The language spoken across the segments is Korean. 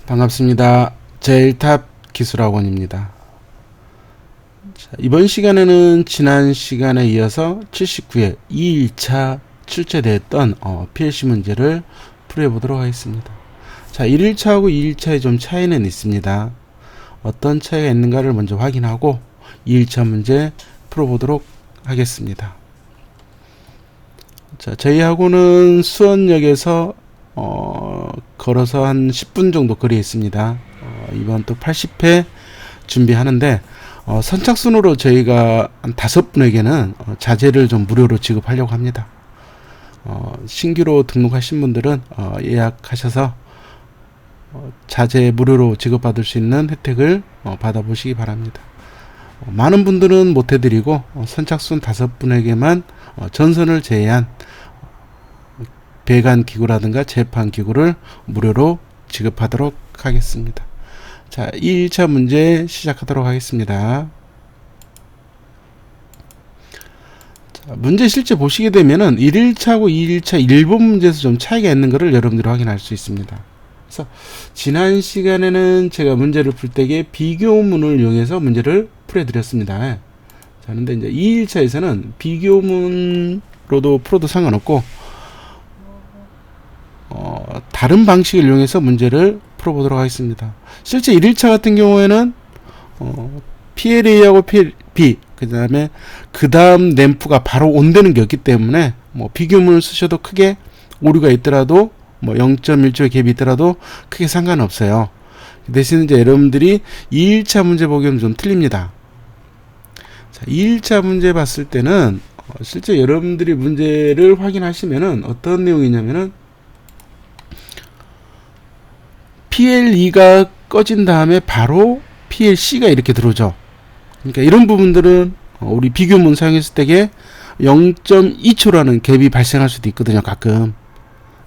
반갑습니다. 제일탑 기술학원입니다. 자, 이번 시간에는 지난 시간에 이어서 79회 2일차 출제되었던 PLC 문제를 풀어보도록 하겠습니다. 자, 1일차하고 2일차의 좀 차이는 있습니다. 어떤 차이가 있는가를 먼저 확인하고 2일차 문제 풀어보도록 하겠습니다. 자, 저희 학원은 수원역에서 걸어서 한 10분 정도 거리에 있습니다. 이번 또 80회 준비하는데 선착순으로 저희가 한 5분에게는 자재를 좀 무료로 지급하려고 합니다. 신규로 등록하신 분들은 예약하셔서 자재 무료로 지급받을 수 있는 혜택을 받아보시기 바랍니다. 많은 분들은 못 해드리고 선착순 5분에게만 전선을 제외한 배관 기구라든가 재판 기구를 무료로 지급하도록 하겠습니다. 자, 2일차 문제 시작하도록 하겠습니다. 자, 문제 실제 보시게 되면은 1일차하고 2일차 일본 문제에서 좀 차이가 있는 것을 여러분들이 확인할 수 있습니다. 그래서 지난 시간에는 제가 문제를 풀 때에 비교문을 이용해서 문제를 풀어드렸습니다. 자, 그런데 이제 2일차에서는 비교문으로도 풀어도 상관없고 다른 방식을 이용해서 문제를 풀어보도록 하겠습니다. 실제 1일차 같은 경우에는 PLA하고 PLB 그 다음 램프가 바로 온되는 게 없기 때문에 비교문을 쓰셔도 크게 오류가 있더라도 0.1초의 갭이 있더라도 크게 상관없어요. 대신 이제 여러분들이 2일차 문제 보기에는 좀 틀립니다. 자, 2일차 문제 봤을 때는 실제 여러분들이 문제를 확인하시면은 어떤 내용이냐면은 PLE가 꺼진 다음에 바로 PLC가 이렇게 들어오죠. 그러니까 이런 부분들은 우리 비교문 사용했을 때에 0.2초라는 갭이 발생할 수도 있거든요, 가끔.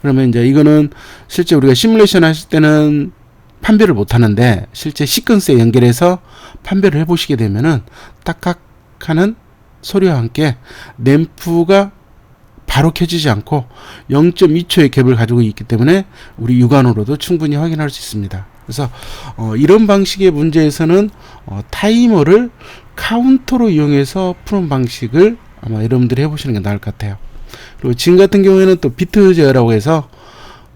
그러면 이제 이거는 실제 우리가 시뮬레이션 하실 때는 판별을 못 하는데 실제 시퀀스에 연결해서 판별을 해 보시게 되면은 딱딱 하는 소리와 함께 램프가 바로 켜지지 않고 0.2초의 갭을 가지고 있기 때문에 우리 육안으로도 충분히 확인할 수 있습니다. 그래서 이런 방식의 문제에서는 타이머를 카운터로 이용해서 푸는 방식을 아마 여러분들이 해보시는 게 나을 것 같아요. 그리고 지금 같은 경우에는 또 비트 제어라고 해서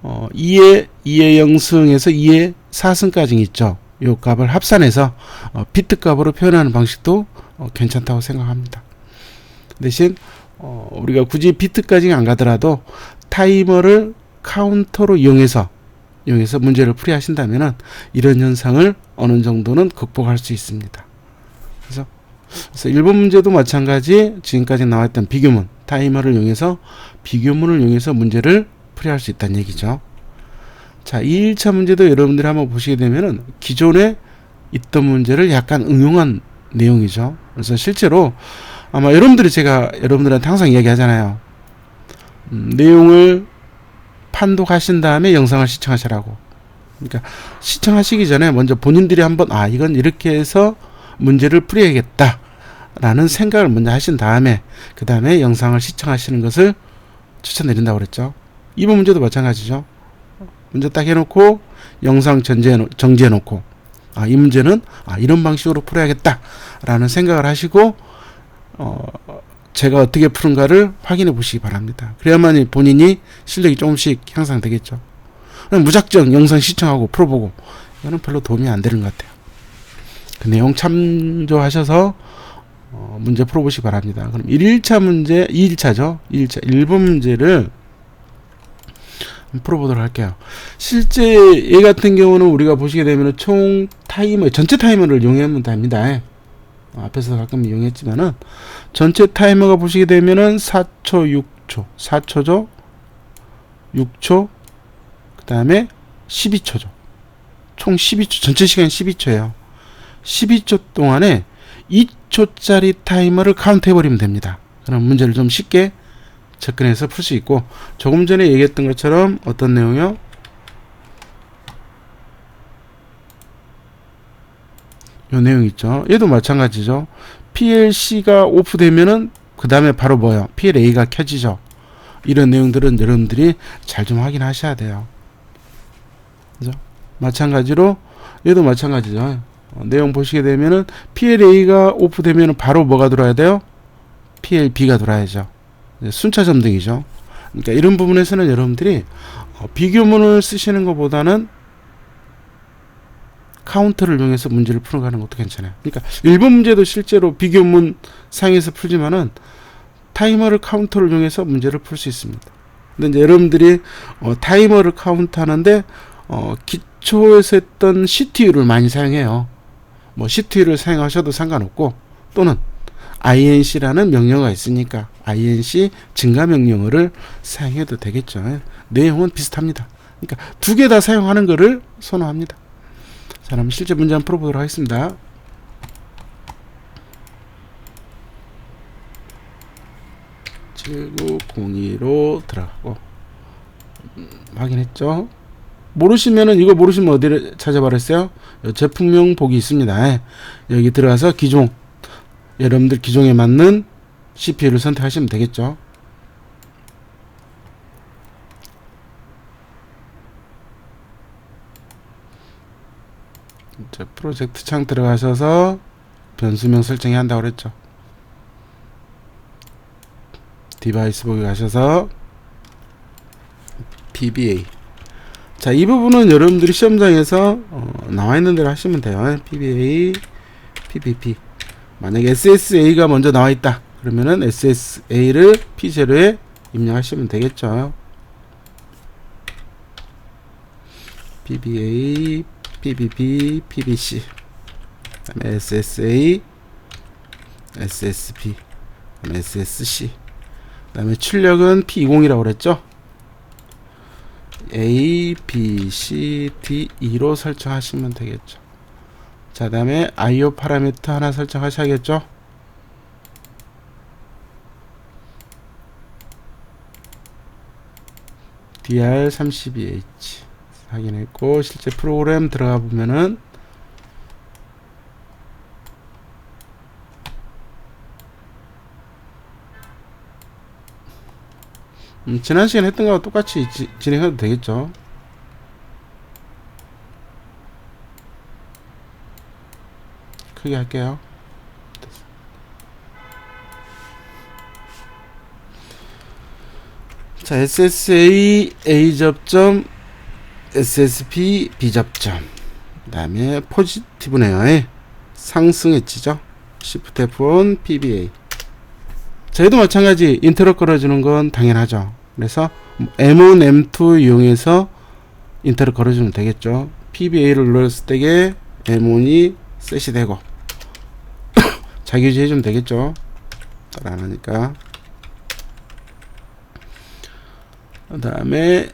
2의 0승에서 2의 4승까지 있죠. 이 값을 합산해서 비트 값으로 표현하는 방식도 괜찮다고 생각합니다. 대신 우리가 굳이 비트까지 안 가더라도 타이머를 카운터로 이용해서 문제를 풀이하신다면은 이런 현상을 어느 정도는 극복할 수 있습니다. 그래서 1번 문제도 마찬가지 지금까지 나왔던 비교문, 타이머를 이용해서 비교문을 이용해서 문제를 풀이할 수 있다는 얘기죠. 자, 2일차 문제도 여러분들이 한번 보시게 되면은 기존에 있던 문제를 약간 응용한 내용이죠. 그래서 실제로 아마 제가 여러분들한테 항상 이야기하잖아요. 내용을 판독하신 다음에 영상을 시청하시라고. 그러니까 시청하시기 전에 먼저 본인들이 한번 이건 이렇게 해서 문제를 풀어야겠다 라는 생각을 먼저 하신 다음에 그 다음에 영상을 시청하시는 것을 추천드린다고 그랬죠. 이번 문제도 마찬가지죠. 문제 딱 해놓고 영상 정지해놓고 이 문제는 이런 방식으로 풀어야겠다 라는 생각을 하시고 제가 어떻게 푸는가를 확인해 보시기 바랍니다. 그래야만 본인이 실력이 조금씩 향상되겠죠. 무작정 영상 시청하고 풀어보고 이거는 별로 도움이 안 되는 것 같아요. 그 내용 참조하셔서 문제 풀어보시기 바랍니다. 그럼 1일차 문제, 2일차죠. 2일차 1번 문제를 풀어보도록 할게요. 실제 얘 같은 경우는 우리가 보시게 되면 총 타이머, 전체 타이머를 이용하면 됩니다. 앞에서 가끔 이용했지만은 전체 타이머가 보시게 되면은 4초, 6초, 4초죠, 6초, 그 다음에 12초죠. 총 12초, 전체 시간이 12초예요. 12초 동안에 2초짜리 타이머를 카운트 해버리면 됩니다. 그럼 문제를 좀 쉽게 접근해서 풀 수 있고, 조금 전에 얘기했던 것처럼 어떤 내용이요? 요 내용 있죠. 얘도 마찬가지죠. PLC가 오프되면은 그 다음에 바로 뭐요? PLA가 켜지죠. 이런 내용들은 여러분들이 잘 좀 확인하셔야 돼요. 그죠? 마찬가지로 얘도 마찬가지죠. 내용 보시게 되면은 PLA가 오프되면은 바로 뭐가 들어와야 돼요? PLB가 들어와야죠. 순차 점등이죠. 그러니까 이런 부분에서는 여러분들이 비교문을 쓰시는 것보다는 카운터를 이용해서 문제를 풀어가는 것도 괜찮아요. 그러니까 1번 문제도 실제로 비교문 상에서 풀지만은 타이머를 카운터를 이용해서 문제를 풀 수 있습니다. 근데 이제 여러분들이 타이머를 카운트하는데 기초에서 했던 CTU를 많이 사용해요. 뭐 CTU를 사용하셔도 상관없고 또는 INC라는 명령어가 있으니까 INC 증가 명령어를 사용해도 되겠죠. 내용은 비슷합니다. 그러니까 두 개 다 사용하는 것을 선호합니다. 자, 그럼 실제 문제 한번 풀어보도록 하겠습니다. (7902로) 들어가고 확인했죠. 모르시면은 이거 모르시면 어디를 찾아버렸어요? 제품명 보기 있습니다. 여기 들어가서 기종, 여러분들 기종에 맞는 CPU를 선택하시면 되겠죠. 자, 프로젝트 창 들어가셔서 변수명 설정해야 한다고 그랬죠. 디바이스 보기 가셔서 PBA. 자, 이 부분은 여러분들이 시험장에서 나와 있는 대로 하시면 돼요. PBA, PPP. 만약에 SSA가 먼저 나와 있다. 그러면은 SSA를 P0에 입력하시면 되겠죠. PBA, PPP, PBC. 그다음에 SSA, SSP, 그다음에 SSC. 그다음에 출력은 P20이라고 그랬죠. A, B, C, D, E로 설정하시면 되겠죠. 자, 다음에 IO 파라미터 하나 설정하셔야겠죠. DR32H 확인했고, 실제 프로그램 들어가 보면은 지난 시간에 했던 거와 똑같이 진행해도 되겠죠. 크게 할게요. 자, SSA A 접점, SSP B 접점. 그 다음에 포지티브네요. 상승 엣지죠. Shift F1 PBA. 저희도 마찬가지 인터럽 걸어주는 건 당연하죠. 그래서 M1, M2 이용해서 인터럽 걸어주면 되겠죠. PBA를 눌렀을 때에 M1이 셋이 되고 자기 유지 해주면 되겠죠. 따라 안 하니까. 그 다음에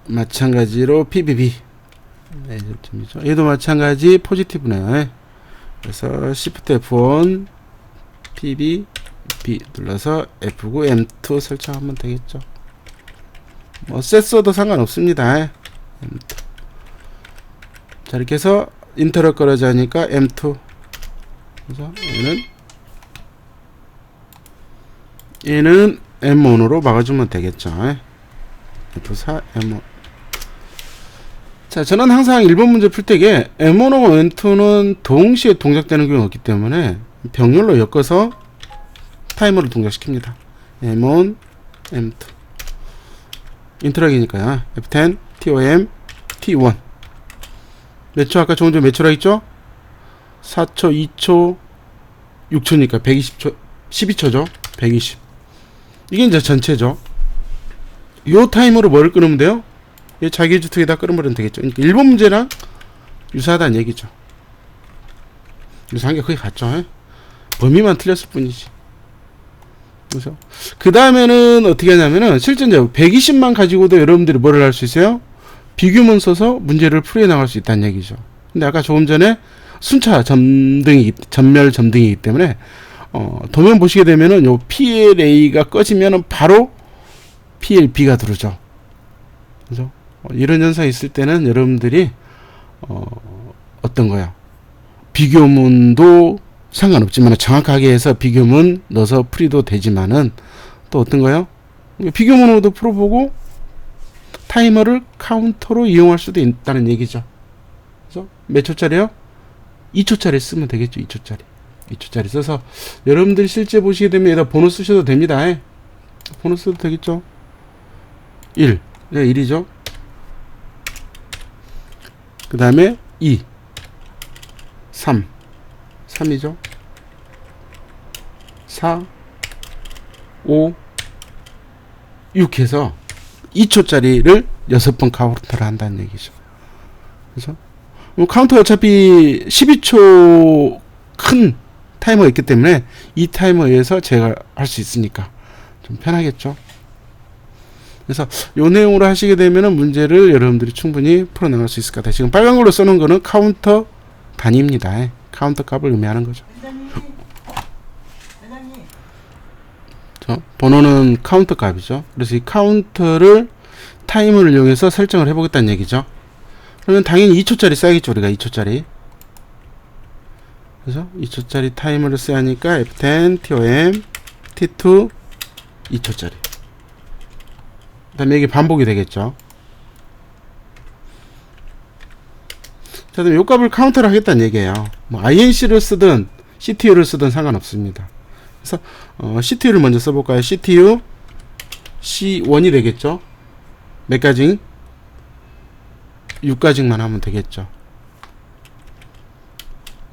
마찬가지로 PBB. 네, 점이죠. 얘도 마찬가지 포지티브네요. 그래서 Shift F1 PB B 눌러서 F9 M2 설정하면 되겠죠. 뭐 셌어도 상관없습니다. M2. 자, 이렇게 해서 인터럽 걸어져 하니까 M2. 그죠? 얘는 M1으로 막아주면 되겠죠. F4 M1. 자, 저는 항상 1번 문제 풀 때에 M1하고 M2는 동시에 동작되는 경우가 없기 때문에 병렬로 엮어서 타이머를 동작시킵니다. M1, M2. 인터락이니까요. F10, TOM, T1. 몇 초? 아까 조금 전에 몇 초라 했죠? 4초, 2초, 6초니까 120초, 12초죠? 120. 이게 이제 전체죠. 요 타이머로 뭐를 끊으면 돼요? 이 자기주 두 개 다 끊어버리면 되겠죠. 그러니까 1번 문제랑 유사하다는 얘기죠. 유사한 게 거의 같죠. 범위만 틀렸을 뿐이지. 그래서 그 다음에는 어떻게 하냐면은 실제 이제 120만 가지고도 여러분들이 뭐를 할 수 있어요? 비교문 써서 문제를 풀어 나갈 수 있다는 얘기죠. 근데 아까 조금 전에 순차 전멸 점등이기 때문에 도면 보시게 되면은 요 PLA가 꺼지면은 바로 PLB가 들어오죠. 그죠? 이런 현상이 있을 때는 여러분들이 어떤 거야? 비교문도 상관없지만 정확하게 해서 비교문 넣어서 풀이도 되지만은 또 어떤 거요? 비교문으로도 풀어보고 타이머를 카운터로 이용할 수도 있다는 얘기죠. 그래서 몇 초짜리요? 2초짜리 쓰면 되겠죠. 2초짜리 써서 여러분들이 실제 보시게 되면 여기다 번호 쓰셔도 됩니다. 번호 써도 되겠죠. 1. 네, 1이죠. 그 다음에 2. 3. 3이죠. 4. 5. 6 해서 2초짜리를 6번 카운터를 한다는 얘기죠. 그래서 카운터 어차피 12초 큰 타이머가 있기 때문에 이 타이머에서 제가 할 수 있으니까 좀 편하겠죠. 그래서 요 내용으로 하시게 되면은 문제를 여러분들이 충분히 풀어나갈 수 있을 것 같아요. 지금 빨간 걸로 써놓은 거는 카운터 단위입니다. 카운터 값을 의미하는 거죠. 번호는 카운터 값이죠. 그래서 이 카운터를 타이머를 이용해서 설정을 해보겠다는 얘기죠. 그러면 당연히 2초짜리 써야겠죠. 우리가 2초짜리. 그래서 2초짜리 타이머를 써야 하니까 F10, TOM, T2, 2초짜리. 그 다음에 이게 반복이 되겠죠. 자, 그럼 요 값을 카운터를 하겠다는 얘기예요. 뭐 INC를 쓰든 CTU를 쓰든 상관없습니다. 그래서 CTU를 먼저 써볼까요? CTU C1이 되겠죠. 몇 가지? 6가지만 하면 되겠죠.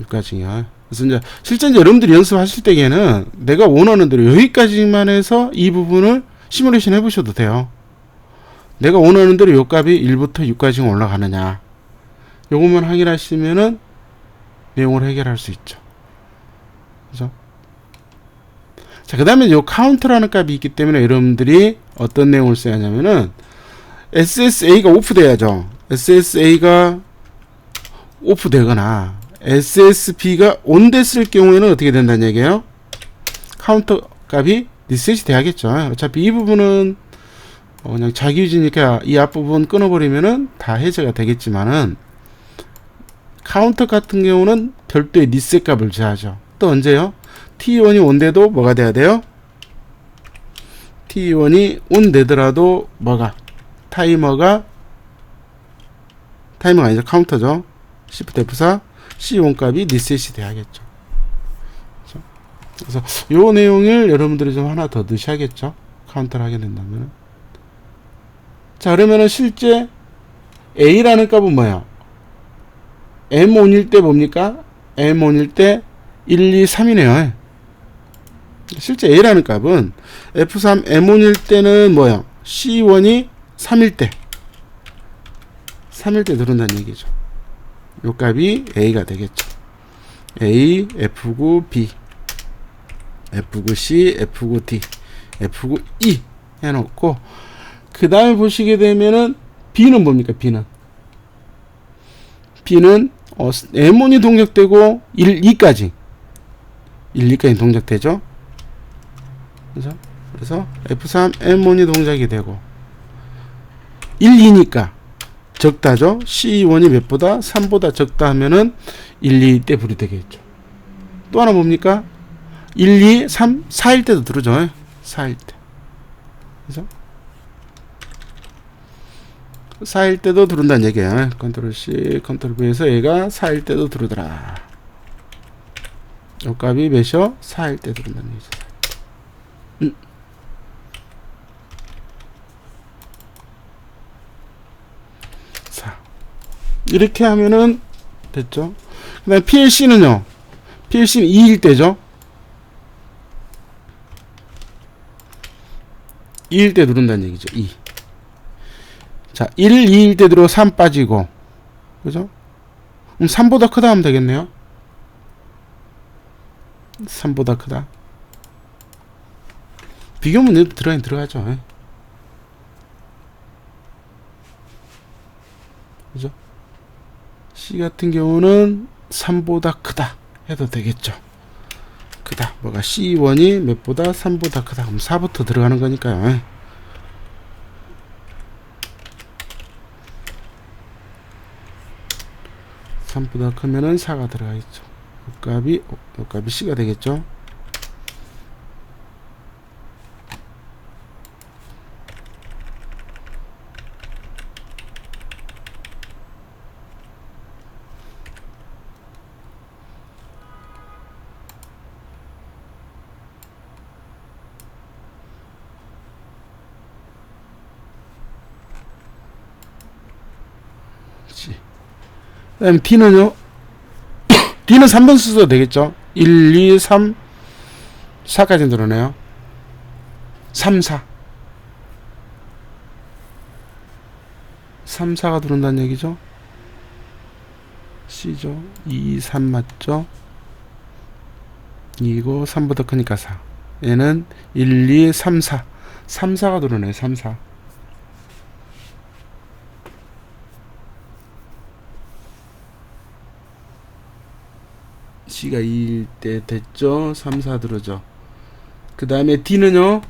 6가지요. 그래서 이제 실제 여러분들이 연습하실 때에는 내가 원하는 대로 여기까지만 해서 이 부분을 시뮬레이션 해보셔도 돼요. 내가 원하는 대로 요 값이 1부터 6까지 올라가느냐. 요것만 확인하시면은 내용을 해결할 수 있죠. 그죠? 자, 그 다음에 요 카운트라는 값이 있기 때문에 여러분들이 어떤 내용을 써야 하냐면은 SSA가 오프돼야죠. SSA가 오프되거나 SSB가 온 됐을 경우에는 어떻게 된다는 얘기예요? 카운터 값이 리셋이 돼야겠죠. 어차피 이 부분은 그냥 자기유지니까 이 앞부분 끊어버리면은 다 해제가 되겠지만은 카운터 같은 경우는 별도의 리셋 값을 제하죠. 또 언제요? T1이 온 돼도 뭐가 돼야 돼요? T1이 온 되더라도 뭐가? 타이머가 아니죠. 카운터죠. Shift F4 C1 값이 리셋이 돼야겠죠. 그래서 요 내용을 여러분들이 좀 하나 더 넣으셔야겠죠. 카운터를 하게 된다면. 자, 그러면은 실제 A라는 값은 뭐예요? M1일 때 뭡니까? M1일 때 1, 2, 3이네요. 실제 A라는 값은 F3 M1일 때는 뭐예요? C1이 3일 때 들어온다는 얘기죠. 요 값이 A가 되겠죠. A, F9, B, F9, C, F9, D, F9, E 해놓고 그 다음에 보시게 되면은 B는 뭡니까? B는 M1이 동작되고 1, 2까지 동작되죠. 그래서 F3 M1이 동작이 되고 1, 2니까 적다죠. C1이 몇보다? 3보다 적다 하면은 1, 2 때 불이 되겠죠. 또 하나 뭡니까? 1, 2, 3, 4일 때도 들어오죠. 4일 때. 그래서 4일 때도 들어온다는 얘기야. 컨트롤 C, 컨트롤 V에서 얘가 4일 때도 들어오더라. 요 값이 몇이요? 4일 때 들어온다는 얘기죠. 이렇게 하면은 됐죠. 그 다음에 PLC는요. PLC는 2일 때죠. 2일 때 누른다는 얘기죠. 2. 자, 1, 2일 때 들어 3 빠지고. 그죠? 그럼 3보다 크다 하면 되겠네요. 3보다 크다. 비교 문제도 들어가죠. 그죠? C 같은 경우는 3보다 크다 해도 되겠죠. 크다. 뭐가 C1이 몇보다 3보다 크다. 그럼 4부터 들어가는 거니까요. 3보다 크면은 4가 들어가 있죠. 요 값이 C가 되겠죠. 그 다음에 D는요, D는 3번 써도 되겠죠. 1, 2, 3, 4까지 들어오네요. 3, 4. 3, 4가 들어온다는 얘기죠. C죠. 2, 3 맞죠? 2고 3보다 크니까 4. 얘는 1, 2, 3, 4. 3, 4가 들어오네. 3, 4. C가 2일 때 됐죠. 3, 4 들어오죠. 그 다음에 D는요.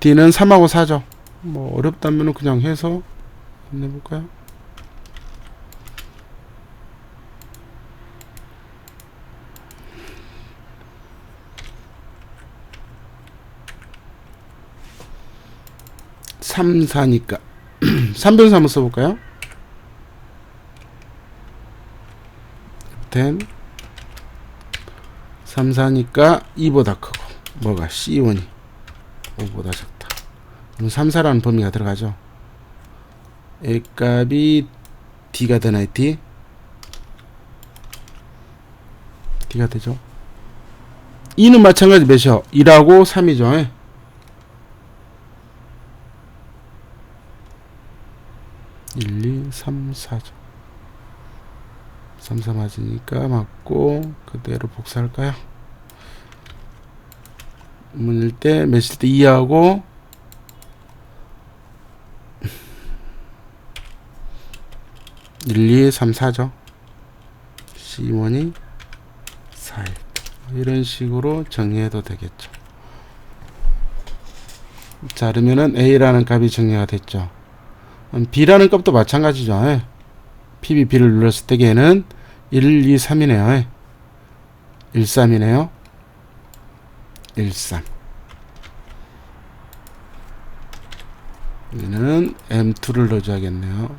D는 3하고 4죠. 뭐 어렵다면 그냥 해서 한번 해볼까요? 삼, 4니까 3변수 한번 써볼까요? 10 3, 4니까 2보다 크고 뭐가 C1이 5보다 작다. 그럼 3, 4라는 범위가 들어가죠. A 값이 D가 되나요? D가 되죠. 2는 마찬가지 몇이요? 1하고 3이죠. 1, 2, 3, 4죠. 3, 4 맞으니까 맞고 그대로 복사할까요? 문일 때 몇일 때 2하고 1, 2, 3, 4죠. C1이 4일 이런 식으로 정리해도 되겠죠. 자, 그러면은 A라는 값이 정리가 됐죠. B라는 값도 마찬가지죠. PB B를 눌렀을 때 걔는 1, 2, 3이네요. 1, 3이네요. 1, 3. 여기는 M2를 넣어줘야겠네요.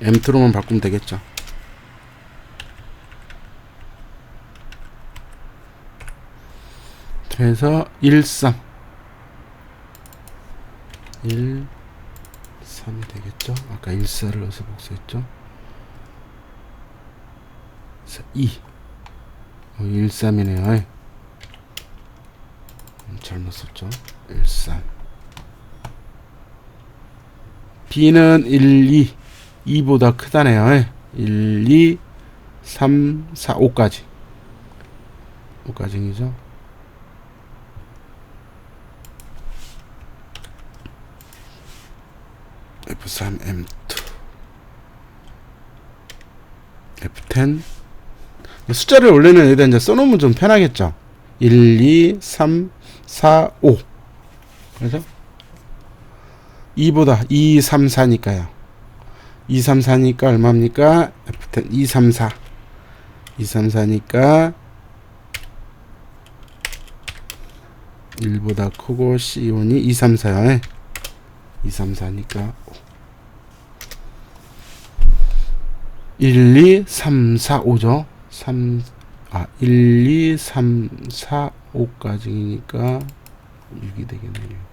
M2로만 바꾸면 되겠죠. 그래서 1, 3 1, 3이 되겠죠. 아까 1, 4를 넣어서 복수했죠. 2 1, 3이네요. 잘못 썼죠. 1, 3 B는 1, 2 2보다 크다네요. 1, 2, 3, 4, 5까지 5까지이죠. F3, M2 F10 숫자를 원래는 여기다 이제 써놓으면 좀 편하겠죠. 1, 2, 3, 4, 5 그래서 2보다 2, 3, 4니까요. 2, 3, 4니까 얼마입니까? F10 2, 3, 4 2, 3, 4니까 1보다 크고 C1이 2, 3, 4요. 2, 3, 4니까 1, 2, 3, 4, 5죠. 1, 2, 3, 4, 5까지니까 6이 되겠네요.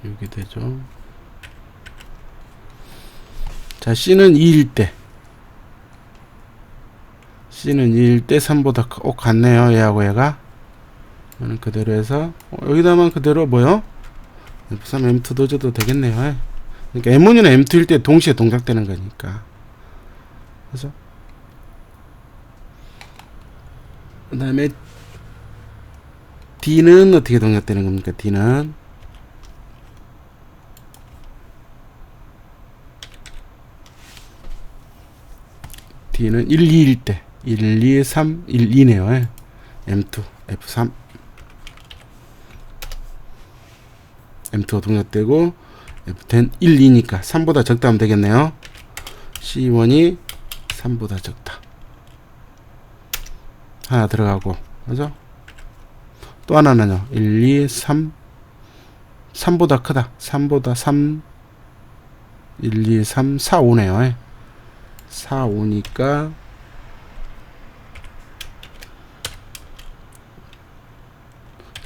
6이 되죠. 자, C는 2일 때 C는 2일 때 3보다 같네요. 얘하고 얘가 그대로 해서 여기다만 그대로 뭐요? F3 M2 넣어줘도 되겠네요. 그러니까 M1이나 M2일 때 동시에 동작되는 거니까. 그죠? 그 다음에 D는 어떻게 동작되는 겁니까? D는 D는 1, 2일 때 1, 2, 3, 1, 2네요. M2, F3 M2가 동작되고 F10 1, 2니까 3보다 적다 하면 되겠네요. C1이 3보다 적다. 하나 들어가고 그죠? 또 하나는요. 1, 2, 3 3보다 크다. 3보다 3 1, 2, 3 4, 5네요. 4, 5니까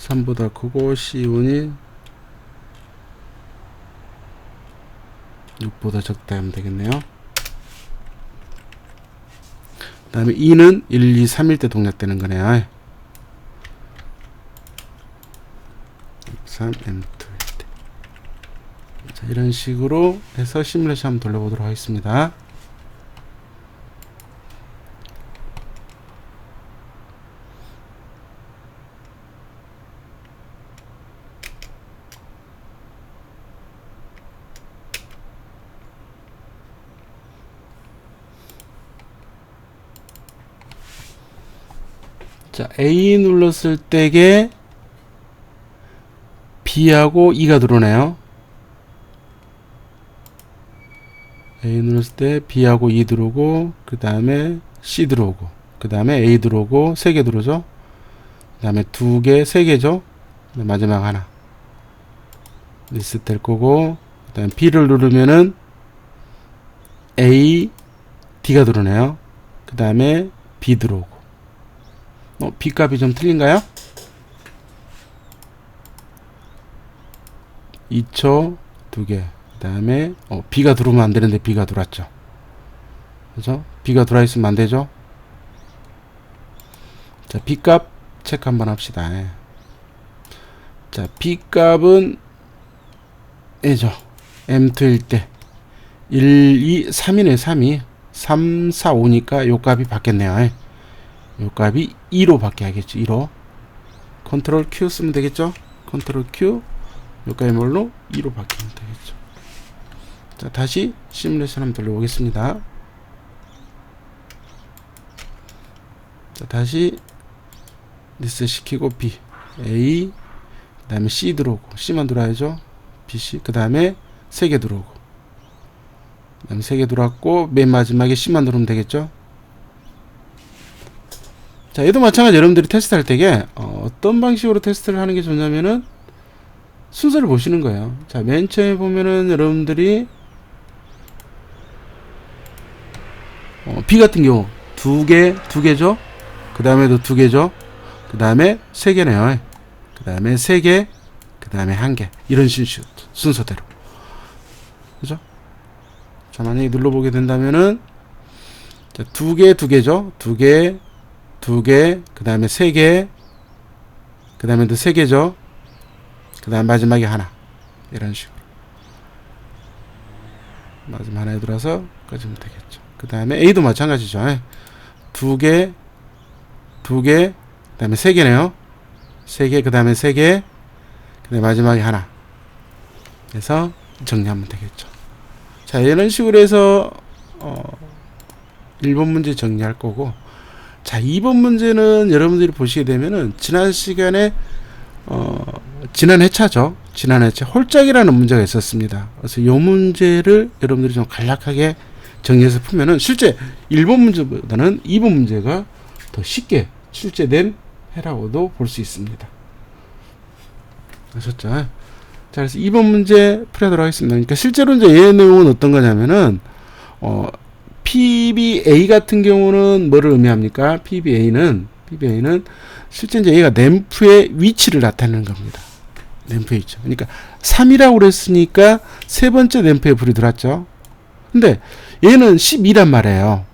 3보다 크고 C1이 6보다 적다 하면 되겠네요. 그 다음에 2는 1, 2, 3일 때 동작되는 거네요. 3, M2일 때. 자, 이런 식으로 해서 시뮬레이션 한번 돌려보도록 하겠습니다. 자, A 눌렀을 때에 B하고 E가 들어오네요. A 눌렀을 때 B하고 E 들어오고, 그 다음에 C 들어오고, 그 다음에 A 들어오고, 3개 들어오죠. 그 다음에 2개, 3개죠. 마지막 하나. 리셋 될 거고, 그 다음에 B를 누르면은 A, D가 들어오네요. 그 다음에 B 들어오고. B 값이 좀 틀린가요? 2초 2개. 그 다음에 B가 들어오면 안 되는데 B가 들어왔죠. 그죠? B가 들어와 있으면 안 되죠. 자, B 값 체크 한번 합시다. 자, B 값은 A죠. M2일 때 1, 2, 3이네. 3이 3, 4, 5니까 요 값이 바뀌었네요. 요 값이 2로 바뀌어야겠죠. 2로 컨트롤 Q 쓰면 되겠죠. 컨트롤 Q 요 값이 뭘로? 2로 바뀌면 되겠죠. 자, 다시 시뮬레이션 한번 돌려보겠습니다. 자, 다시 리셋 시키고 B, A, 그 다음에 C 들어오고, C만 들어와야죠. B, C, 그 다음에 3개 들어오고, 그 다음에 3개 들어왔고, 맨 마지막에 C만 들어오면 되겠죠. 자, 얘도 마찬가지. 여러분들이 테스트할 때에 어떤 방식으로 테스트를 하는 게 좋냐면은 순서를 보시는 거예요. 자, 맨 처음에 보면은 여러분들이 B 같은 경우 2개죠. 그 다음에도 2개죠. 그 다음에 3개네요. 그 다음에 3개, 그 다음에 1개. 이런 순서대로. 그죠? 자, 만약에 눌러보게 된다면은 자, 2개죠. 2개, 그 다음에 3개, 그 다음에도 3개죠. 그 다음 마지막에 하나. 이런 식으로. 마지막 하나에 들어서 꺼지면 되겠죠. 그 다음에 A도 마찬가지죠. 2개, 그 다음에 3개네요. 3개, 그 다음에 3개, 그 다음에 마지막에 하나. 그래서 정리하면 되겠죠. 자, 이런 식으로 해서 1번 문제 정리할 거고, 자, 2번 문제는 여러분들이 보시게 되면은 지난 시간에 지난 회차죠. 지난 회차 홀짝이라는 문제가 있었습니다. 그래서 이 문제를 여러분들이 좀 간략하게 정리해서 풀면은 실제 1번 문제보다는 2번 문제가 더 쉽게 출제된 해라고도 볼 수 있습니다. 아셨죠? 자, 그래서 2번 문제 풀어보도록 하겠습니다. 그러니까 실제로 이제 얘의 내용은 어떤 거냐면은 PBA 같은 경우는 뭐를 의미합니까? PBA는 실제 이제 얘가 램프의 위치를 나타내는 겁니다. 램프의 위치. 그러니까 3이라고 그랬으니까 세 번째 램프에 불이 들어왔죠. 근데 얘는 12란 말이에요.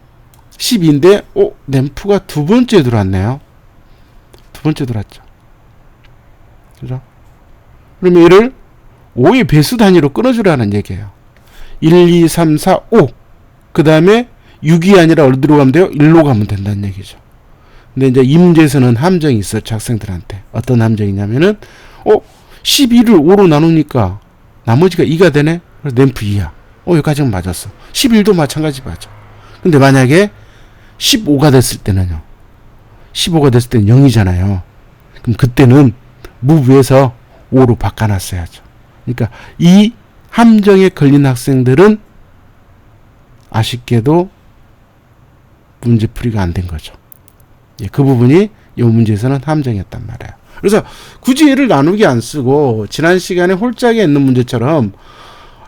12인데 램프가 두 번째 들어왔네요. 두 번째 들어왔죠. 그죠? 그러면 얘를 5의 배수 단위로 끊어주라는 얘기예요. 1, 2, 3, 4, 5. 그 다음에 6이 아니라 어디로 가면 돼요? 1로 가면 된다는 얘기죠. 근데 이제 이 문제에서는 함정이 있었죠. 학생들한테. 어떤 함정이냐면은 12를 5로 나누니까 나머지가 2가 되네? 그래서 램프 2야. 여기까지는 맞았어. 11도 마찬가지 맞아. 근데 만약에 15가 됐을 때는요. 15가 됐을 때는 0이잖아요. 그럼 그때는 무브에서 5로 바꿔놨어야죠. 그러니까 이 함정에 걸린 학생들은 아쉽게도 문제풀이가 안 된 거죠. 그 부분이 이 문제에서는 함정이었단 말이에요. 그래서 굳이 얘를 나누기 안 쓰고 지난 시간에 홀짝에 있는 문제처럼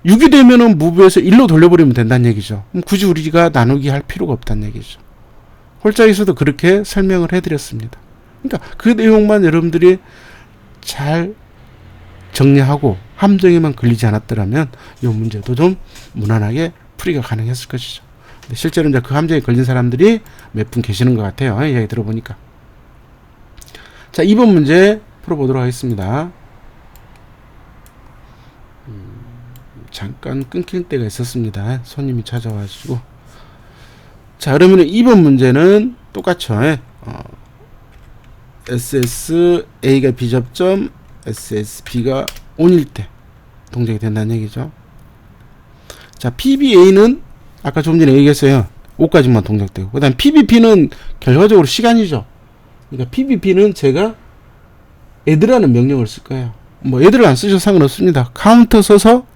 6이 되면은 무브에서 1로 돌려버리면 된다는 얘기죠. 그럼 굳이 우리가 나누기 할 필요가 없다는 얘기죠. 홀짝에서도 그렇게 설명을 해드렸습니다. 그러니까 그 내용만 여러분들이 잘 정리하고 함정에만 걸리지 않았더라면 이 문제도 좀 무난하게 풀이가 가능했을 것이죠. 근데 실제로 이제 그 함정에 걸린 사람들이 몇 분 계시는 것 같아요. 이야기 들어보니까. 자, 2번 문제 풀어보도록 하겠습니다. 잠깐 끊길 때가 있었습니다. 손님이 찾아와가지고. 자, 그러면 2번 문제는 똑같죠. SSA가 B접점, SSB가 온일 때 동작이 된다는 얘기죠. 자, PBA는 아까 좀 전에 얘기했어요. 5까지만 동작되고. 그 다음 PBP는 결과적으로 시간이죠. 그러니까 PBP는 제가 애들하는 명령을 쓸 거예요. 뭐 애들을 안 쓰셔도 상관없습니다. 카운터 써서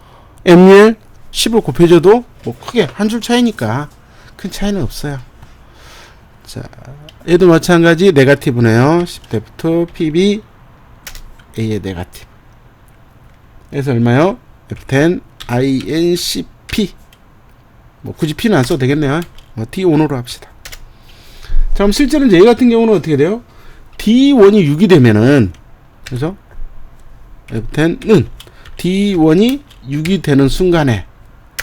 ML 10을 곱해줘도 뭐 크게 한 줄 차이니까 큰 차이는 없어요. 자, 얘도 마찬가지 네가티브네요. 10대부터 PB A의 네가티브. 그래서 얼마요? F10 INCP. 뭐 굳이 P는 안 써도 되겠네요. D5로 합시다. 자, 그럼 실제로 이제 얘 같은 경우는 어떻게 돼요? D1이 6이 되면은, 그죠? F10은 D1이 6이 되는 순간에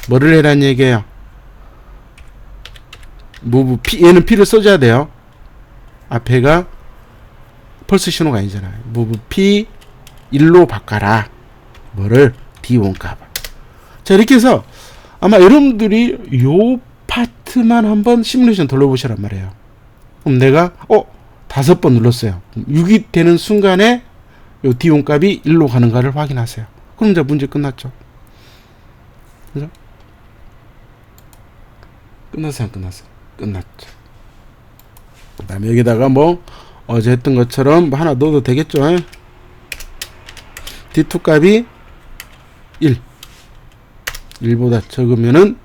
뭐를 해라는 얘기예요? move P, 얘는 P를 써줘야 돼요. 앞에가 펄스 신호가 아니잖아요. move P 1로 바꿔라. 뭐를? D1 값을. 자, 이렇게 해서 아마 여러분들이 요 파트만 한번 시뮬레이션 돌려보시란 말이에요. 그럼 내가 5번 눌렀어요. 6이 되는 순간에 요 D1 값이 1로 가는가를 확인하세요. 그럼 이제 문제 끝났죠. 그죠? 끝났어요, 안 끝났어요? 끝났죠. 그 다음에 여기다가 뭐 어제 했던 것처럼 뭐 하나 넣어도 되겠죠. D2 값이 1보다 적으면은,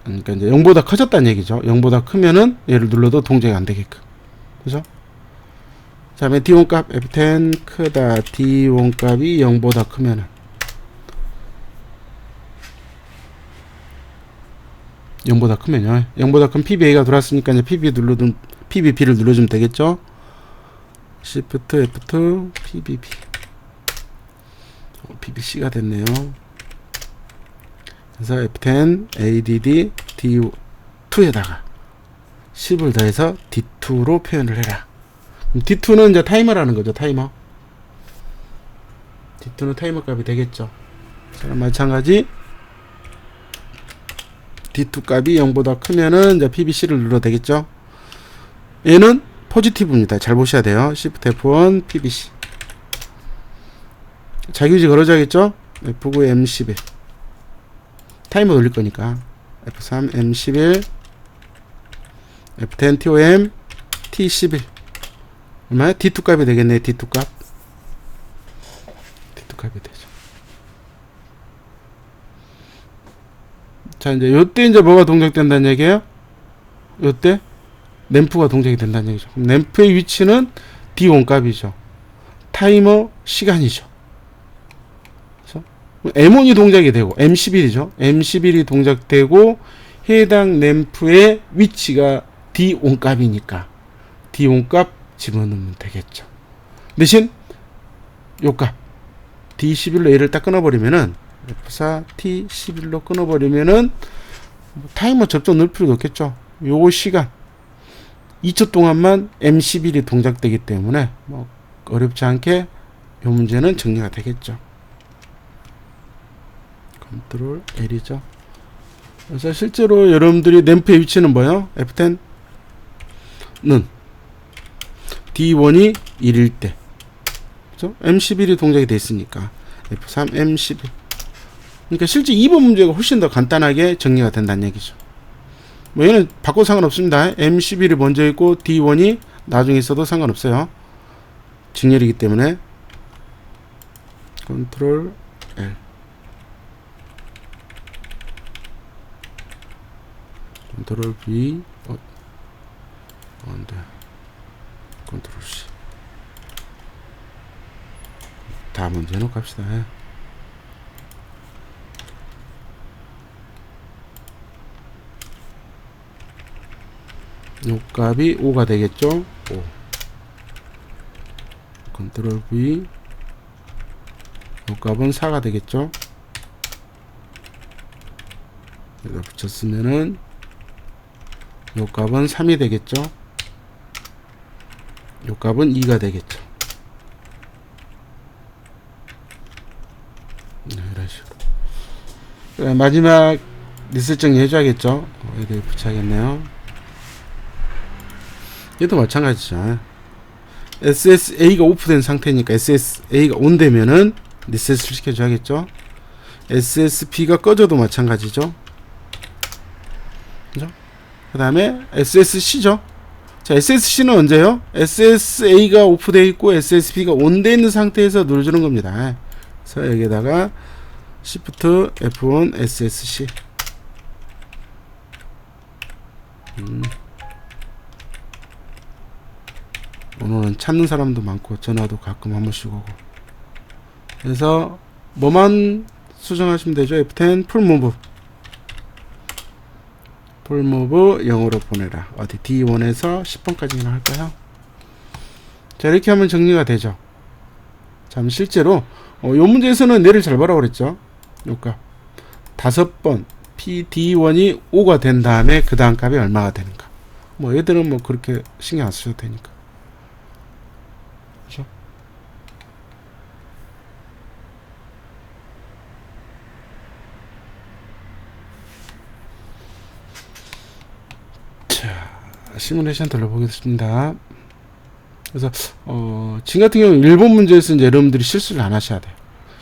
그러니까 이제 0보다 커졌다는 얘기죠. 0보다 크면은 얘를 눌러도 동작이 안 되게끔. 그죠? 그 다음에 D1 값 F10 크다. D1 값이 0보다 크면은 0보다 크면요. 0보다 큰 PBA가 들어왔으니까 이제 PBB를 눌러주면 되겠죠. Shift F2 PBB. PBC가 됐네요. 그래서 F10 ADD D2에다가 10을 더해서 D2로 표현을 해라. D2는 이제 타이머라는 거죠. 타이머. D2는 타이머 값이 되겠죠. 자, 마찬가지 D2 값이 0보다 크면은 이제 PBC를 눌러도 되겠죠. 얘는 포지티브입니다. 잘 보셔야 돼요. Shift F1 PBC. 자기유지 걸어줘야겠죠. F9 M11. 타이머 돌릴 거니까. F3 M11. F10 TOM T11. 얼마야? D2 값이 되겠네. D2 값. D2 값이 되죠. 자, 이제 요때 이제 뭐가 동작된다는 얘기예요? 요때 램프가 동작이 된다는 얘기죠. 그럼 램프의 위치는 D1 값이죠. 타이머 시간이죠. 그래서 M1이 동작이 되고 M11이죠. M11이 동작되고 해당 램프의 위치가 D1 값이니까 D1 값 집어넣으면 되겠죠. 대신 요 값 D11로 얘를 딱 끊어버리면은 F4 T11로 끊어버리면은 타이머 접점 넣을 필요도 없겠죠. 요 시간 2초 동안만 M11이 동작되기 때문에 뭐 어렵지 않게 요 문제는 정리가 되겠죠. 컨트롤 L이죠. 그래서 실제로 여러분들이 램프의 위치는 뭐예요? F10는 D1이 1일 때, 그죠? M11이 동작이 돼 있으니까 F3 M11. 그러니까 실제 2번 문제가 훨씬 더 간단하게 정리가 된다는 얘기죠. 뭐 얘는 바꿔도 상관없습니다. M11이 먼저 있고 D1이 나중에 있어도 상관없어요. 직렬이기 때문에 컨트롤 L. 컨트롤 V. 안 돼. 컨트롤 C. 다 먼저 해놓고 합시다. 요 값이 5가 되겠죠. 5. 컨트롤 V. 요 값은 4가 되겠죠. 여기다 붙였으면은 요 값은 3이 되겠죠. 요 값은 2가 되겠죠. 이런 식으로. 마지막 리셋 정리 해줘야겠죠. 여기 붙여야겠네요. 얘도 마찬가지죠. SSA가 오프된 상태니까 SSA가 온 되면은 리셋을 시켜줘야겠죠. SSB가 꺼져도 마찬가지죠. 그죠? 그 다음에 SSC죠. 자, SSC는 언제요? SSA가 오프되어 있고 SSB가 온되어 있는 상태에서 눌러주는 겁니다. 그래서 여기에다가 Shift F1 SSC. 오늘은 찾는 사람도 많고 전화도 가끔 한 번씩 오고. 그래서 뭐만 수정하시면 되죠. F10 풀무브. 풀무브 0으로 보내라. 어디 D1에서 10번까지나 할까요? 자, 이렇게 하면 정리가 되죠. 자, 실제로 요 문제에서는 뇌를 잘 보라고 그랬죠. 요값 5번 PD1이 5가 된 다음에 그 다음 값이 얼마가 되는가. 뭐 얘들은 뭐 그렇게 신경 안 쓰셔도 되니까. 그죠? 자, 시뮬레이션 돌려보겠습니다. 그래서 지금 같은 경우 1번 문제에서 이제 여러분들이 실수를 안 하셔야 돼요.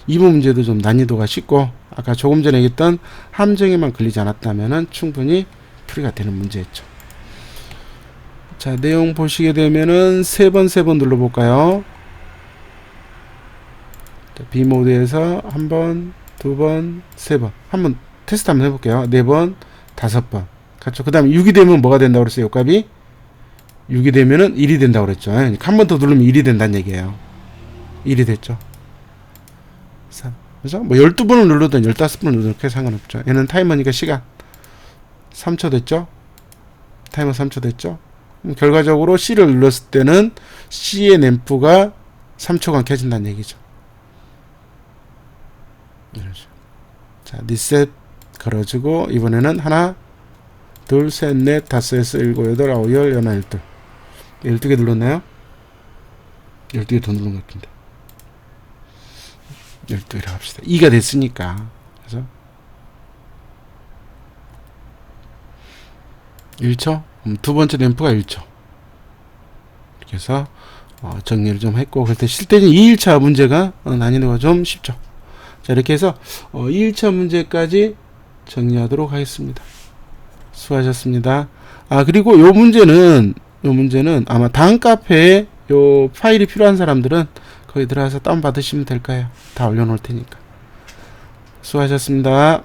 2번 문제도 좀 난이도가 쉽고 아까 조금 전에 얘기했던 함정에만 걸리지 않았다면은 충분히 풀이가 되는 문제였죠. 자, 내용 보시게 되면은 세 번 눌러볼까요? 자, B 모드에서 한 번, 두 번, 세 번. 한번 테스트 한번 해볼게요. 4번, 5번. 그렇죠. 그 다음에 6이 되면 뭐가 된다고 그랬어요? 요 값이 6이 되면은 1이 된다고 그랬죠. 한 번 더 누르면 1이 된다는 얘기예요. 1이 됐죠. 3. 그래서 뭐 12번을 눌러든 15번을 눌러든 그렇게 상관없죠. 얘는 타이머니까 시간. 3초 됐죠? 타이머 3초 됐죠? 결과적으로 C를 눌렀을 때는 C의 램프가 3초간 켜진다는 얘기죠. 자, 리셋 걸어주고 이번에는 하나, 둘, 셋, 넷, 다섯, 여섯, 일곱, 여덟, 아홉, 열, 열하나, 열둘. 12개 눌렀나요? 12개 더 누른 것 같은데. 12개로 합시다. 2가 됐으니까. 그래서 1초? 두 번째 램프가 1초. 이렇게 해서 정리를 좀 했고, 그때 실제는 2일차 문제가 난이도가 좀 쉽죠. 자, 이렇게 해서 2일차 문제까지 정리하도록 하겠습니다. 수고하셨습니다. 그리고 요 문제는 아마 다음 카페에 요 파일이 필요한 사람들은 거기 들어가서 다운받으시면 될 거예요. 다 올려놓을 테니까. 수고하셨습니다.